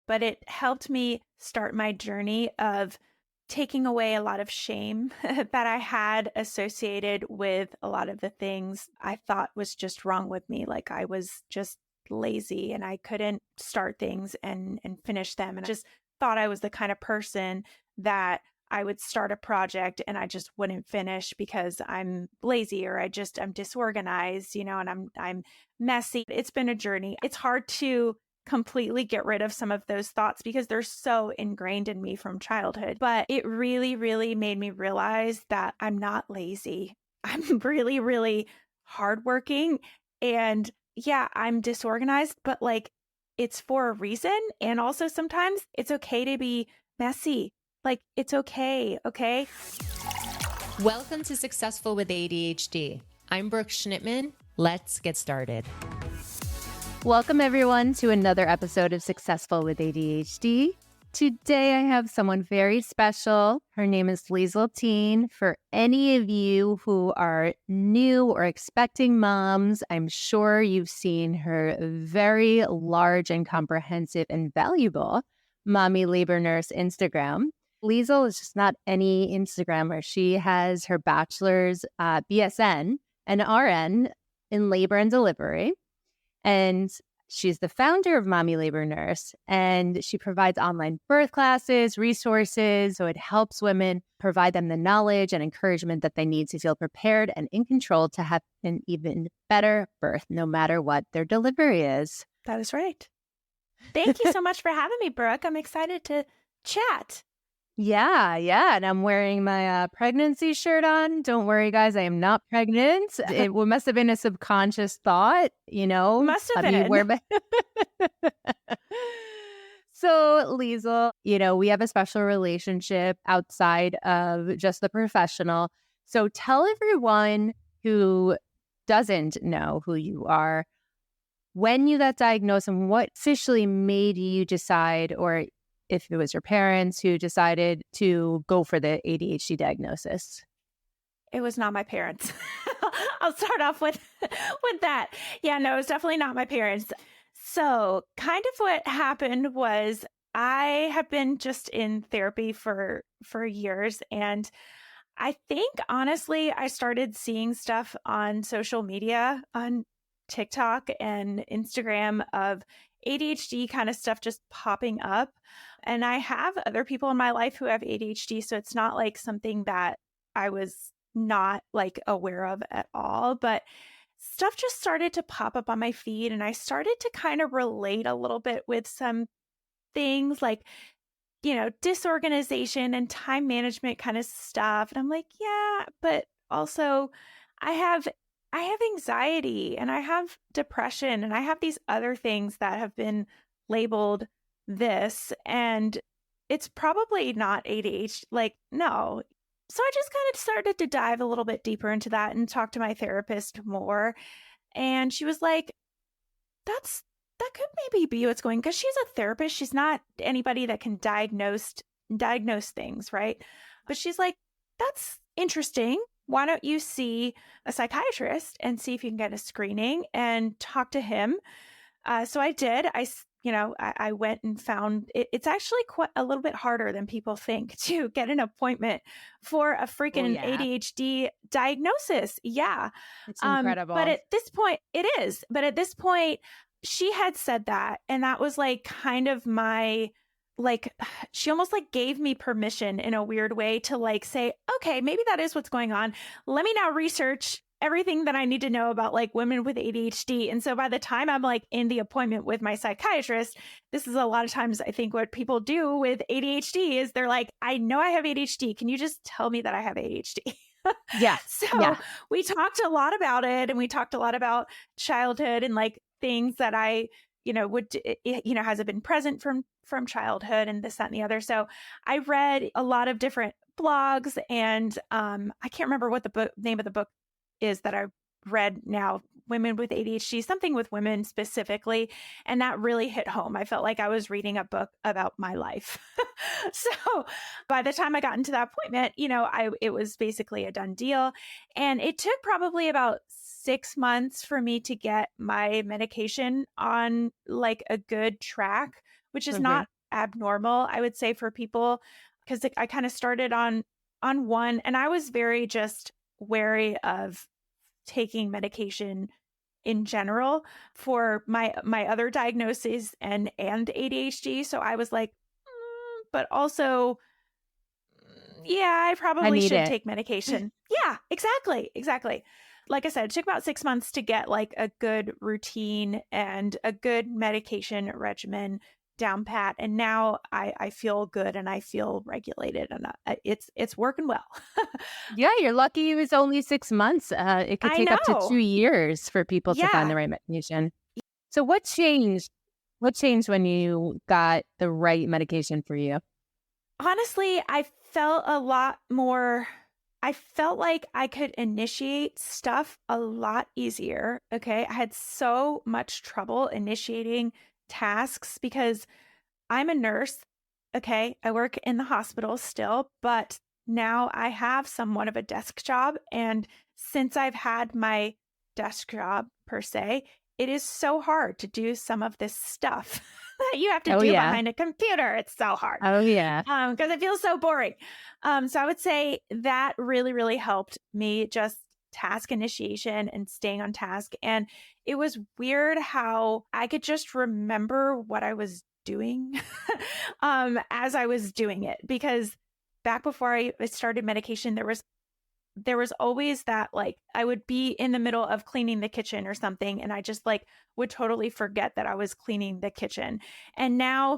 but it helped me start my journey of taking away a lot of shame that I had associated with a lot of the things I thought was just wrong with me. Like I was just lazy and I couldn't start things and finish them. And I just thought I was the kind of person that I would start a project and I just wouldn't finish because I'm lazy or I'm disorganized, and I'm messy. It's been a journey. It's hard to completely get rid of some of those thoughts because they're so ingrained in me from childhood. But it really, really made me realize that I'm not lazy. I'm really, really hardworking. And yeah, I'm disorganized, but like it's for a reason. And also sometimes it's okay to be messy. Like it's okay. Okay. Welcome to Successful with ADHD. I'm Brooke Schnittman. Let's get started. Welcome, everyone, to another episode of Successful with ADHD. Today, I have someone very special. Her name is Liesel. For any of you who are new or expecting moms, I'm sure you've seen her very large and comprehensive and valuable Mommy Labor Nurse Instagram. Liesel is just not any Instagrammer. She has her bachelor's BSN-RN in labor and delivery. And she's the founder of Mommy Labor Nurse, and she provides online birth classes, resources, so it helps women, provide them the knowledge and encouragement that they need to feel prepared and in control to have an even better birth, no matter what their delivery is. That is right. Thank you so much for having me, Brooke. I'm excited to chat. Yeah. And I'm wearing my pregnancy shirt on. Don't worry, guys. I am not pregnant. It must have been a subconscious thought, Must have Let me been. wear my... So, Liesel, we have a special relationship outside of just the professional. So tell everyone who doesn't know who you are, when you got diagnosed and what officially made you decide, or if it was your parents who decided to go for the ADHD diagnosis. It was not my parents. I'll start off with that. Yeah, no, it was definitely not my parents. So kind of what happened was I have been just in therapy for years. And I think, honestly, I started seeing stuff on social media, on TikTok and Instagram, of ADHD kind of stuff just popping up. And I have other people in my life who have ADHD. So it's not like something that I was not like aware of at all. But stuff just started to pop up on my feed. And I started to kind of relate a little bit with some things like, disorganization and time management kind of stuff. And I'm like, yeah, but also I have anxiety and I have depression and I have these other things that have been labeled this, and it's probably not ADHD. Like, no. So I just kind of started to dive a little bit deeper into that and talk to my therapist more. And she was like, that could maybe be what's going, because she's a therapist. She's not anybody that can diagnose things, right? But she's like, that's interesting. Why don't you see a psychiatrist and see if you can get a screening and talk to him? So I did. I went and found it's actually quite a little bit harder than people think to get an appointment for a freaking ADHD diagnosis. Yeah. It's incredible. But at this point, it is. But at this point, she had said that. And that was like kind of my, like, she almost like gave me permission in a weird way to like say, okay, maybe that is what's going on. Let me now research everything that I need to know about like women with ADHD. And so by the time I'm like in the appointment with my psychiatrist, this is a lot of times I think what people do with ADHD is they're like, I know I have ADHD. Can you just tell me that I have ADHD? Yeah. So we talked a lot about it, and we talked a lot about childhood and like things that I, has it been present from childhood and this, that, and the other. So I read a lot of different blogs, and I can't remember what the name of the book is that I read now, Women with ADHD, something with women specifically. And that really hit home. I felt like I was reading a book about my life. So by the time I got into that appointment, it was basically a done deal. And it took probably about 6 months for me to get my medication on like a good track, which is not abnormal, I would say, for people, because I kind of started on one, and I was very just wary of taking medication in general for my other diagnoses and ADHD. So I was like, but also, yeah, I I probably need should it. take medication. Yeah, exactly. Like I said, it took about 6 months to get like a good routine and a good medication regimen down pat. And now I feel good and I feel regulated, and it's working well. Yeah, you're lucky it was only 6 months. It could I take up to know. 2 years for people to find Yeah. the right medication. So what changed? What changed when you got the right medication for you? Honestly, I felt a lot more. I felt like I could initiate stuff a lot easier. Okay. I had so much trouble initiating tasks because I'm a nurse. Okay. I work in the hospital still, but now I have somewhat of a desk job. And since I've had my desk job per se, it is so hard to do some of this stuff that you have to Oh do yeah. behind a computer. It's so hard Oh yeah. because it feels so boring. So I would say that really, really helped me, just task initiation and staying on task. And it was weird how I could just remember what I was doing as I was doing it. Because back before I started medication, there was always that, like, I would be in the middle of cleaning the kitchen or something, and I just like would totally forget that I was cleaning the kitchen. And now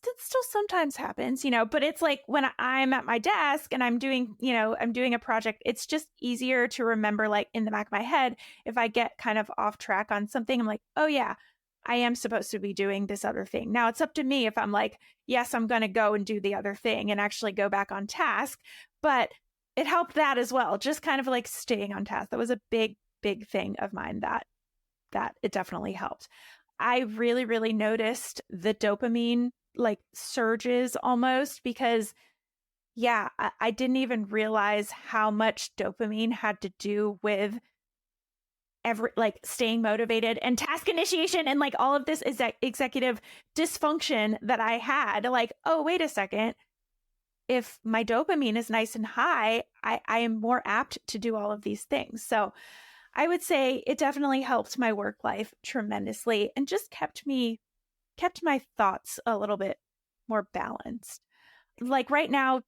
it still sometimes happens, but it's like when I'm at my desk and I'm doing a project, it's just easier to remember, like, in the back of my head. If I get kind of off track on something, I'm like, oh yeah, I am supposed to be doing this other thing. Now it's up to me if I'm like, yes, I'm going to go and do the other thing and actually go back on task. But it helped that as well. Just kind of like staying on task. That was a big, big thing of mine that it definitely helped. I really, really noticed the dopamine like surges almost because, yeah, I didn't even realize how much dopamine had to do with like staying motivated and task initiation and like all of this executive dysfunction that I had. Like, oh, wait a second. If my dopamine is nice and high, I am more apt to do all of these things. So I would say it definitely helped my work life tremendously and just kept my thoughts a little bit more balanced. Like right now,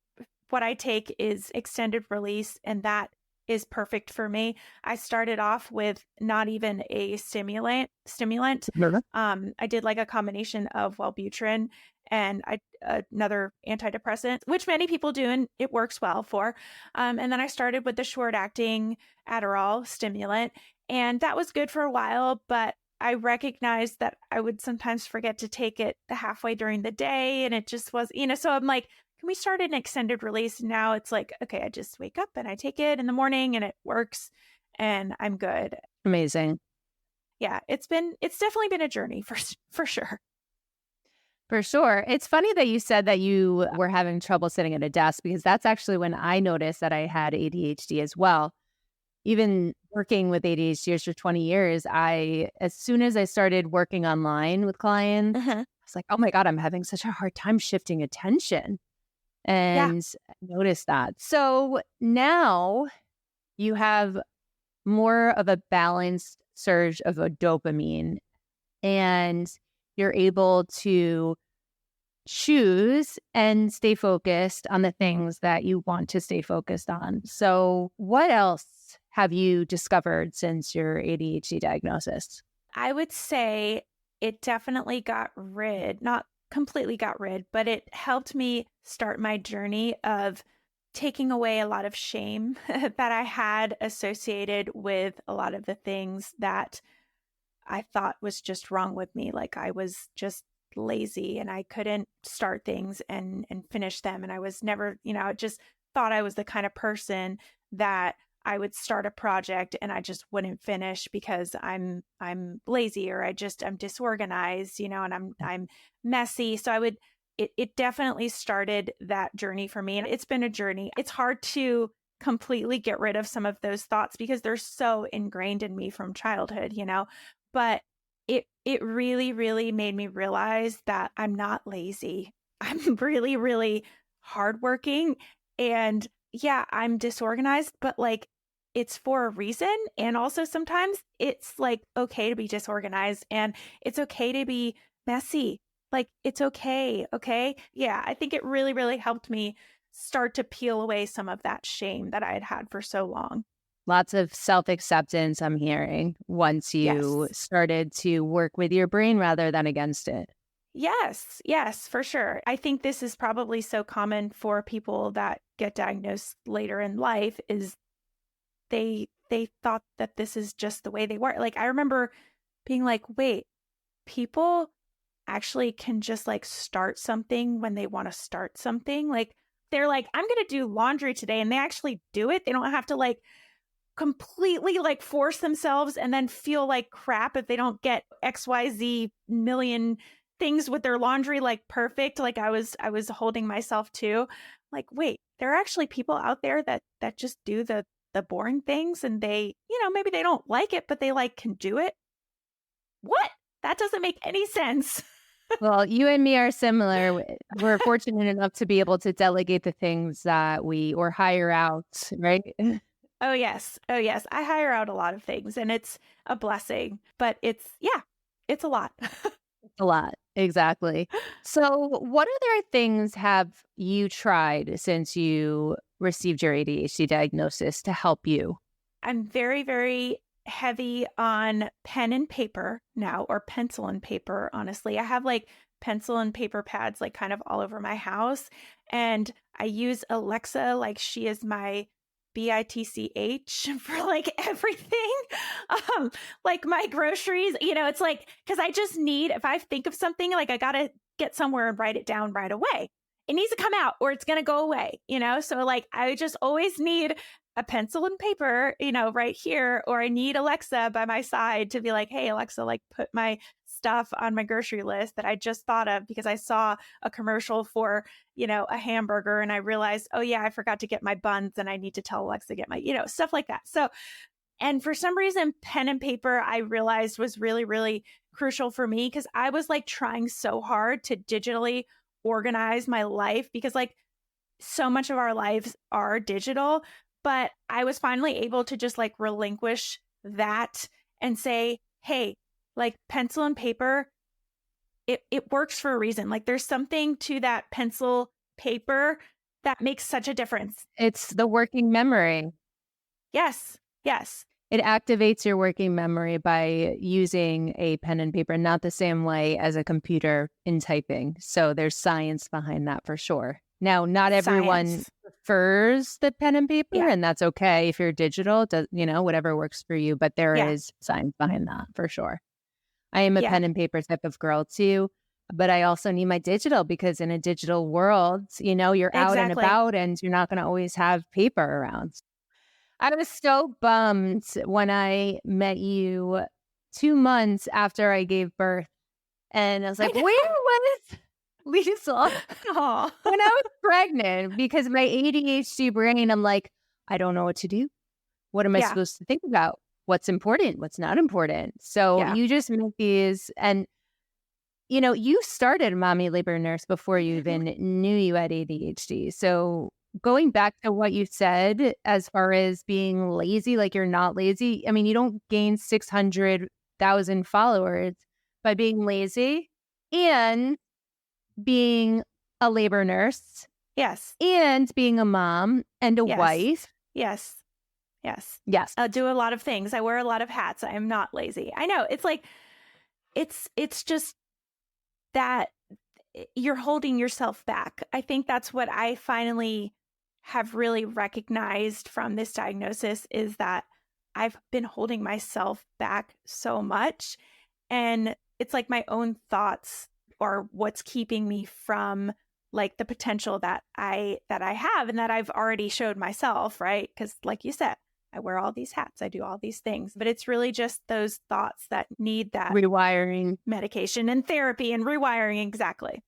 what I take is extended release, and that is perfect for me. I started off with not even a stimulant. Mhm. I did like a combination of Wellbutrin and another antidepressant, which many people do, and it works well for. And then I started with the short-acting Adderall stimulant, and that was good for a while, but I recognized that I would sometimes forget to take it the halfway during the day, and it just was, so I'm like, can we start an extended release? Now it's like, okay, I just wake up and I take it in the morning and it works and I'm good. Amazing. Yeah, it's definitely been a journey for sure. For sure. It's funny that you said that you were having trouble sitting at a desk because that's actually when I noticed that I had ADHD as well. Even working with ADHDers for 20 years, as soon as I started working online with clients, I was like, oh my God, I'm having such a hard time shifting attention. Yeah. And I noticed that. So now you have more of a balanced surge of a dopamine, and you're able to choose and stay focused on the things that you want to stay focused on. So what else have you discovered since your ADHD diagnosis? I would say it definitely not completely got rid, but it helped me start my journey of taking away a lot of shame that I had associated with a lot of the things that I thought was just wrong with me. Like I was just lazy and I couldn't start things and finish them. And I was never, I just thought I was the kind of person that I would start a project and I just wouldn't finish because I'm lazy, or I'm disorganized, and I'm messy. So it definitely started that journey for me. And it's been a journey. It's hard to completely get rid of some of those thoughts because they're so ingrained in me from childhood, but it really, really made me realize that I'm not lazy. I'm really, really hardworking. And yeah, I'm disorganized, but like it's for a reason. And also sometimes it's like okay to be disorganized and it's okay to be messy. Like it's okay. Okay. Yeah. I think it really, really helped me start to peel away some of that shame that I had had for so long. Lots of self-acceptance, I'm hearing, once you Yes. started to work with your brain rather than against it. Yes, yes, for sure. I think this is probably so common for people that get diagnosed later in life is they thought that this is just the way they were. Like I remember being like, "Wait, people actually can just like start something when they want to start something." Like they're like, "I'm going to do laundry today," and they actually do it. They don't have to like completely like force themselves and then feel like crap if they don't get XYZ million things with their laundry like perfect. Like I was holding myself to like, wait, there are actually people out there that just do the boring things and they, maybe they don't like it, but they like can do it. What? That doesn't make any sense. Well, you and me are similar. We're fortunate enough to be able to delegate the things that or hire out, right? Oh yes. Oh yes. I hire out a lot of things and it's a blessing, but it's a lot. A lot. Exactly. So, what other things have you tried since you received your ADHD diagnosis to help you? I'm very, very heavy on pen and paper now, or pencil and paper, honestly. I have like pencil and paper pads like kind of all over my house. And I use Alexa like she is my BITCH for like everything. Um, like my groceries, it's like, because I just need, if I think of something, like I got to get somewhere and write it down right away. It needs to come out or it's going to go away. So like I just always need a pencil and paper, right here, or I need Alexa by my side to be like, hey, Alexa, like put my stuff on my grocery list that I just thought of because I saw a commercial for, a hamburger and I realized, oh yeah, I forgot to get my buns and I need to tell Alexa to get my, stuff like that. So, and for some reason, pen and paper, I realized was really, really crucial for me because I was like trying so hard to digitally organize my life because like so much of our lives are digital, but I was finally able to just like relinquish that and say, hey, like pencil and paper, it works for a reason. Like there's something to that pencil paper that makes such a difference. It's the working memory. Yes. Yes. It activates your working memory by using a pen and paper, not the same way as a computer in typing. So there's science behind that for sure. Now, not everyone Science. prefers the pen and paper, Yeah. and that's okay if you're digital, whatever works for you. But there Yeah. is science behind that for sure. I am a Yeah. pen and paper type of girl too, but I also need my digital because in a digital world, you're out and Exactly. about and you're not going to always have paper around. I was so bummed when I met you 2 months after I gave birth, and I was I like, know. "Where was Liesel Aw. when I was pregnant?" Because my ADHD brain, I'm like, "I don't know what to do. What am I Yeah. supposed to think about? What's important? What's not important?" So Yeah. you just make these and you started a mommy labor nurse before you even knew you had ADHD. So going back to what you said, as far as being lazy, like you're not lazy. I mean, you don't gain 600,000 followers by being lazy and being a labor nurse Yes. and being a mom and a Yes. wife. Yes. Yes. Yes. I do a lot of things. I wear a lot of hats. I am not lazy. I know. It's like it's just that you're holding yourself back. I think that's what I finally have really recognized from this diagnosis is that I've been holding myself back so much and it's like my own thoughts are what's keeping me from like the potential that I have and that I've already showed myself, right? Cuz like you said, I wear all these hats, I do all these things, but it's really just those thoughts that need that Rewiring. medication and therapy and rewiring exactly.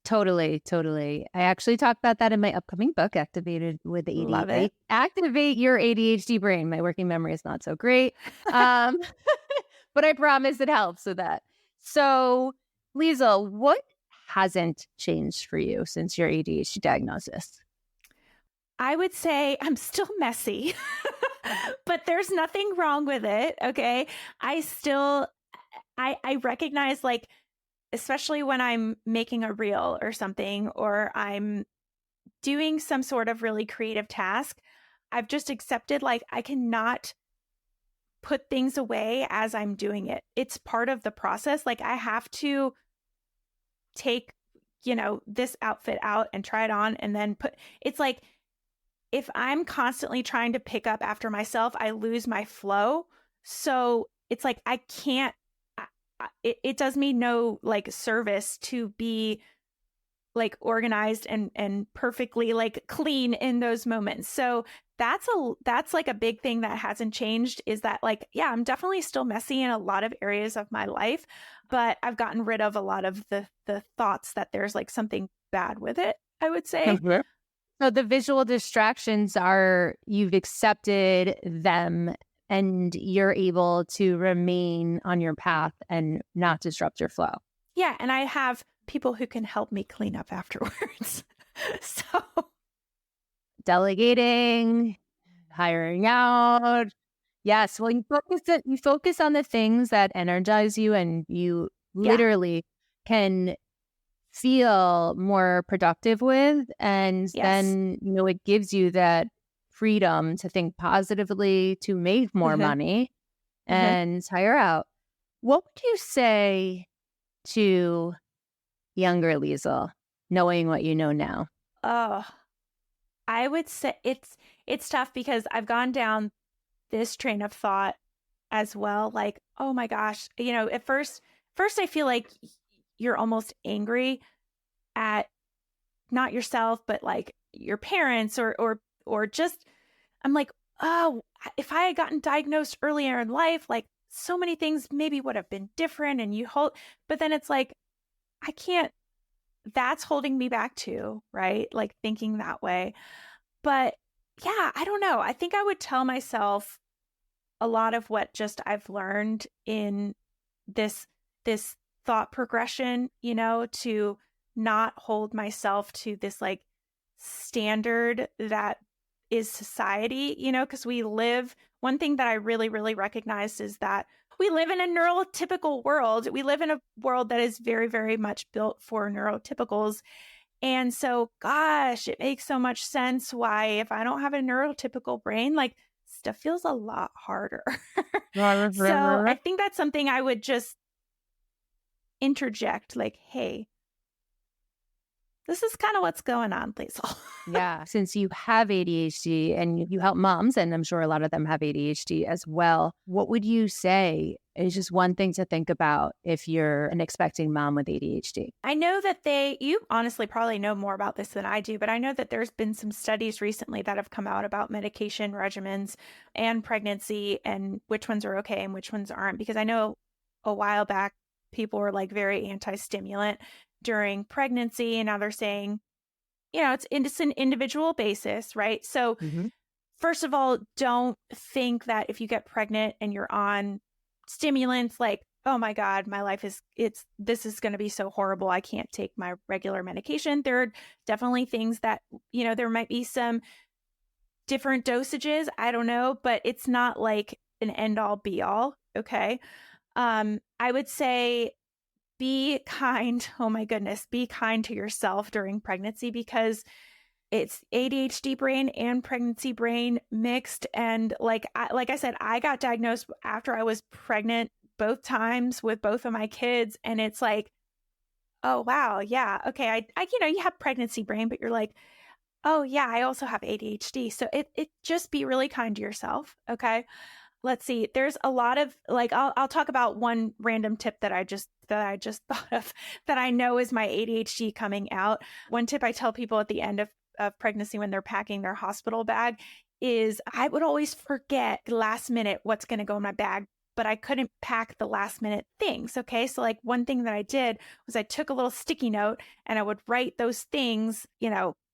Totally, totally. I actually talk about that in my upcoming book, Activated with Love ADHD. it. Activate your ADHD brain. My working memory is not so great. Um, but I promise it helps with that. So, Liesel, what hasn't changed for you since your ADHD diagnosis? I would say I'm still messy, but there's nothing wrong with it. Okay. I recognize, like, especially when I'm making a reel or something, or I'm doing some sort of really creative task, I've just accepted, like, I cannot put things away as I'm doing it. It's part of the process. Like, I have to take, this outfit out and try it on and then it's like, if I'm constantly trying to pick up after myself, I lose my flow. So it's like, I can't, it does me no like service to be like organized and perfectly like clean in those moments. So that's like a big thing that hasn't changed, is that, like, yeah, I'm definitely still messy in a lot of areas of my life, but I've gotten rid of a lot of the thoughts that there's like something bad with it, I would say. Mhm. So the visual distractions are, you've accepted them and you're able to remain on your path and not disrupt your flow. Yeah, and I have people who can help me clean up afterwards. So Delegating, hiring out. Yes. Well, you focus on the things that energize you, and you yeah. literally can feel more productive with. And Yes. then, it gives you that freedom to think positively, to make more Uh-huh. money Uh-huh. and hire out. What would you say to younger Liesel, knowing what you know now? Oh, I would say it's tough, because I've gone down this train of thought as well. Like, oh my gosh, at first I feel like you're almost angry at not yourself, but like your parents, or just, I'm like, oh, if I had gotten diagnosed earlier in life, like, so many things maybe would have been different. And but then it's like, I can't, that's holding me back too, right? Like, thinking that way. But yeah, I don't know. I think I would tell myself a lot of what just I've learned in this thought progression, to not hold myself to this like standard that is society, because one thing that I really, really recognized is that we live in a neurotypical world. We live in a world that is very, very much built for neurotypicals. And so, gosh, it makes so much sense why, if I don't have a neurotypical brain, like, stuff feels a lot harder. So I think that's something I would just interject, like, hey, this is kind of what's going on, Liesel. Yeah. Since you have ADHD and you help moms, and I'm sure a lot of them have ADHD as well, what would you say is just one thing to think about if you're an expecting mom with ADHD? I know that you honestly probably know more about this than I do, but I know that there's been some studies recently that have come out about medication regimens and pregnancy, and which ones are okay and which ones aren't. Because I know a while back, people were like very anti-stimulant during pregnancy, and now they're saying, it's an individual basis, right? So Mm-hmm. first of all, don't think that if you get pregnant and you're on stimulants, like, oh my God, my life this is going to be so horrible, I can't take my regular medication. There are definitely things that, there might be some different dosages, I don't know, but it's not like an end all be all. Okay. I would say, be kind. Oh my goodness, be kind to yourself during pregnancy, because it's ADHD brain and pregnancy brain mixed. And like I said, I got diagnosed after I was pregnant both times with both of my kids. And it's like, oh, wow. Yeah. Okay. You have pregnancy brain, but you're like, oh yeah, I also have ADHD. So it just be really kind to yourself. Okay. Let's see. There's a lot of like, I'll talk about one random tip that I just thought of, that I know is my ADHD coming out. One tip I tell people at the end of pregnancy when they're packing their hospital bag is, I would always forget last minute what's going to go in my bag, but I couldn't pack the last minute things. Okay. So like, one thing that I did was I took a little sticky note and I would write those things,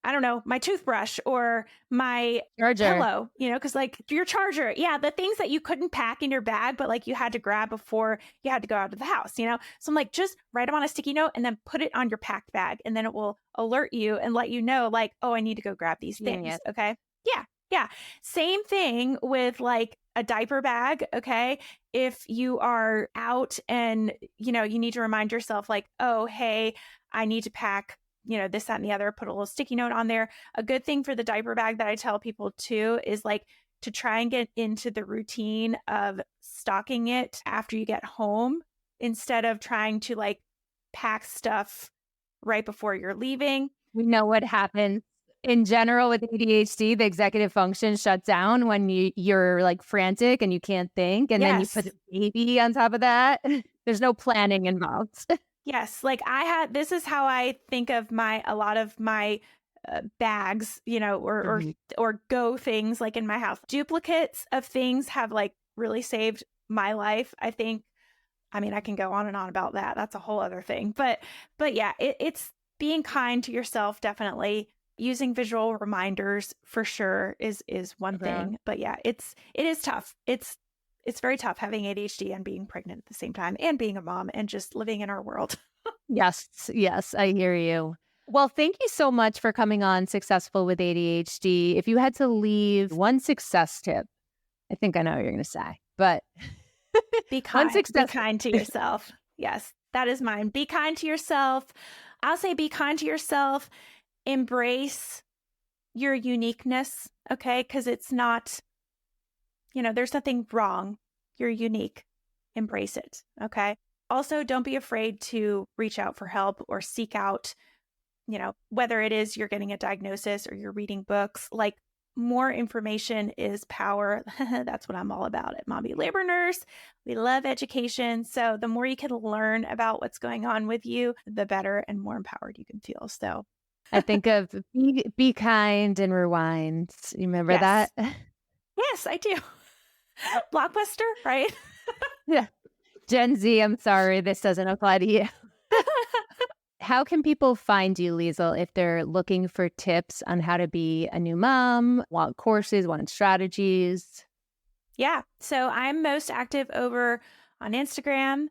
I don't know, my toothbrush or my Charger. pillow, because like your charger, the things that you couldn't pack in your bag, but like you had to grab before you had to go out of the house. So I'm like, just write them on a sticky note and then put it on your packed bag. And then it will alert you and let you know like, oh, I need to go grab these things. Genius. Okay. Yeah. Yeah. Same thing with like a diaper bag. Okay. If you are out and, you need to remind yourself like, oh, hey, I need to pack this, that, and the other, put a little sticky note on there. A good thing for the diaper bag that I tell people too is like to try and get into the routine of stocking it after you get home instead of trying to like pack stuff right before you're leaving. We know what happens in general with ADHD. The executive function shuts down when you're like frantic and you can't think. And then you put a baby on top of that. There's no planning involved. Yes. Like this is how I think of a lot of my bags, or go things like in my house. Duplicates of things have like really saved my life. I think, I can go on and on about that. That's a whole other thing. But yeah, it's being kind to yourself. Definitely using visual reminders for sure is one thing. But yeah, it is tough. It's very tough having ADHD and being pregnant at the same time and being a mom and just living in our world. Yes, I hear you. Well, thank you so much for coming on Successful with ADHD. If you had to leave one success tip, I think I know what you're going to say, but be kind to yourself. Yes, that is mine. Be kind to yourself. I'll say be kind to yourself. Embrace your uniqueness, okay? Because it's not, there's nothing wrong. You're unique. Embrace it, okay? Also, don't be afraid to reach out for help or seek out, whether it is you're getting a diagnosis or you're reading books, like more information is power. That's what I'm all about at Mommy Labor Nurse. We love education. So the more you can learn about what's going on with you, the better and more empowered you can feel. So I think of be kind and rewind. You remember that? Yes, I do. Blockbuster, right? Yeah. Gen Z, I'm sorry, this doesn't apply to you. How can people find you, Liesel, if they're looking for tips on how to be a new mom, want courses, want strategies? Yeah. So I'm most active over on Instagram,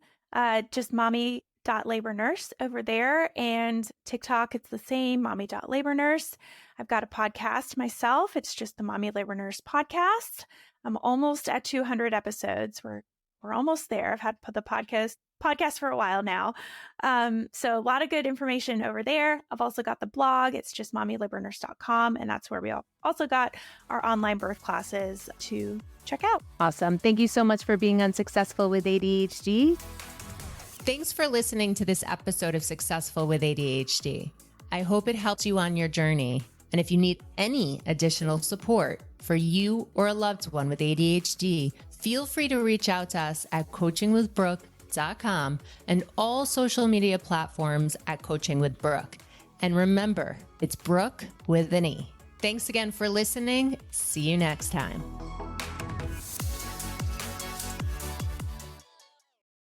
just mommy.labornurse over there. And TikTok, it's the same, mommy.labornurse. I've got a podcast myself. It's just the Mommy Labor Nurse podcast. I'm almost at 200 episodes. We're almost there. I've had the podcast for a while now. So a lot of good information over there. I've also got the blog. It's just mommylabornurse.com. And that's where we also got our online birth classes to check out. Awesome. Thank you so much for being on Successful with ADHD. Thanks for listening to this episode of Successful with ADHD. I hope it helped you on your journey. And if you need any additional support for you or a loved one with ADHD, feel free to reach out to us at coachingwithbrooke.com and all social media platforms at Coaching with Brooke. And remember, it's Brooke with an E. Thanks again for listening. See you next time.